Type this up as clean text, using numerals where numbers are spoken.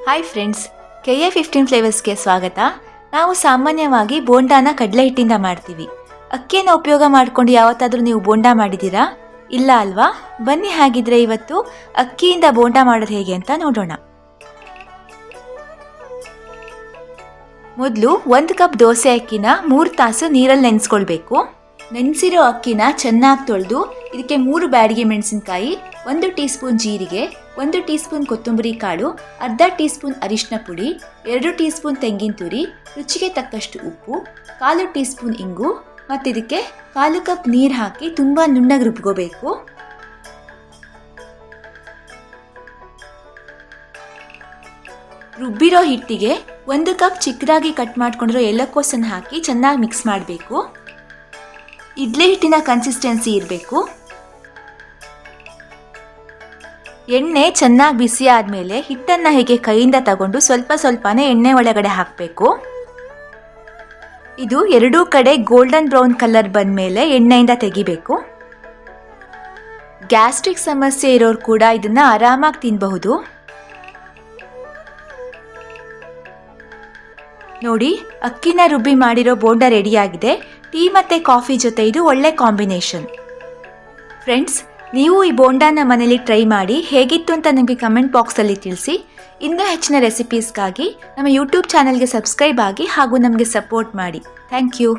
Hi friends, KA15 ಫ್ಲೇವರ್ಸ್ಗೆ ಸ್ವಾಗತ. ನಾವು ಸಾಮಾನ್ಯವಾಗಿ ಬೋಂಡಾನ ಕಡಲೆ ಹಿಟ್ಟಿಂದ ಮಾಡ್ತೀವಿ. ಅಕ್ಕಿಯನ್ನು ಉಪಯೋಗ ಮಾಡಿಕೊಂಡು ಯಾವತ್ತಾದರೂ ನೀವು ಬೋಂಡಾ ಮಾಡಿದ್ದೀರಾ? ಇಲ್ಲ ಅಲ್ವಾ? ಬನ್ನಿ ಹಾಗಿದ್ರೆ ಇವತ್ತು ಅಕ್ಕಿಯಿಂದ ಬೋಂಡಾ ಮಾಡೋದು ಹೇಗೆ ಅಂತ ನೋಡೋಣ. ಮೊದಲು 1 ಕಪ್ ದೋಸೆ ಅಕ್ಕಿನ 3 ತಾಸು ನೀರಲ್ಲಿ ನೆನೆಸ್ಕೊಳ್ಬೇಕು. ನೆನೆಸಿರೋ ಅಕ್ಕಿನ ಚೆನ್ನಾಗಿ ತೊಳೆದು ಇದಕ್ಕೆ 3 ಬ್ಯಾಡಗಿ ಮೆಣಸಿನಕಾಯಿ, 1 ಟೀ ಸ್ಪೂನ್ ಜೀರಿಗೆ, 1 ಟೀ ಸ್ಪೂನ್ ಕೊತ್ತಂಬರಿ ಕಾಳು, ಅರ್ಧ ಟೀ ಸ್ಪೂನ್ ಅರಿಶಿನ ಪುಡಿ, 2 ಟೀ ಸ್ಪೂನ್ ತೆಂಗಿನ ತುರಿ, ರುಚಿಗೆ ತಕ್ಕಷ್ಟು ಉಪ್ಪು, 1/4 ಟೀ ಸ್ಪೂನ್ ಇಂಗು ಮತ್ತು ಇದಕ್ಕೆ 1/4 ಕಪ್ ನೀರು ಹಾಕಿ ತುಂಬ ನುಣ್ಣಗೆ ರುಬ್ಕೋಬೇಕು. ರುಬ್ಬಿರೋ ಹಿಟ್ಟಿಗೆ 1 ಕಪ್ ಚಿಕ್ಕದಾಗಿ ಕಟ್ ಮಾಡ್ಕೊಂಡಿರೋ ಎಲೆಕೋಸನ್ನು ಹಾಕಿ ಚೆನ್ನಾಗಿ ಮಿಕ್ಸ್ ಮಾಡಬೇಕು. ಇಡ್ಲಿ ಹಿಟ್ಟಿನ ಕನ್ಸಿಸ್ಟೆನ್ಸಿ ಇರಬೇಕು. ಎಣ್ಣೆ ಚೆನ್ನಾಗಿ ಬಿಸಿ ಆದಮೇಲೆ ಹಿಟ್ಟನ್ನು ಹೇಗೆ ಕೈಯಿಂದ ತಗೊಂಡು ಸ್ವಲ್ಪ ಸ್ವಲ್ಪನೇ ಎಣ್ಣೆ ಒಳಗಡೆ ಹಾಕಬೇಕು. ಇದು ಎರಡೂ ಕಡೆ ಗೋಲ್ಡನ್ ಬ್ರೌನ್ ಕಲರ್ ಬಂದ ಮೇಲೆ ಎಣ್ಣೆಯಿಂದ ತೆಗಿಬೇಕು. ಗ್ಯಾಸ್ಟ್ರಿಕ್ ಸಮಸ್ಯೆ ಇರೋರು ಕೂಡ ಇದನ್ನು ಆರಾಮಾಗಿ ತಿನ್ನಬಹುದು. ನೋಡಿ, ಅಕ್ಕಿನ ರುಬ್ಬಿ ಮಾಡಿರೋ ಬೋಂಡಾ ರೆಡಿಯಾಗಿದೆ. ಟೀ ಮತ್ತು ಕಾಫಿ ಜೊತೆ ಇದು ಒಳ್ಳೆ ಕಾಂಬಿನೇಷನ್. ಫ್ರೆಂಡ್ಸ್, ನೀವು ಈ ಬೋಂಡಾನ ಮನೇಲಿ ಟ್ರೈ ಮಾಡಿ ಹೇಗಿತ್ತು ಅಂತ ನನಗೆ ಕಮೆಂಟ್ ಬಾಕ್ಸಲ್ಲಿ ತಿಳಿಸಿ. ಇನ್ನೂ ಹೆಚ್ಚಿನ ರೆಸಿಪೀಸ್ಗಾಗಿ ನಮ್ಮ ಯೂಟ್ಯೂಬ್ ಚಾನಲ್ಗೆ ಸಬ್ಸ್ಕ್ರೈಬ್ ಆಗಿ ಹಾಗೂ ನಮಗೆ ಸಪೋರ್ಟ್ ಮಾಡಿ. Thank you.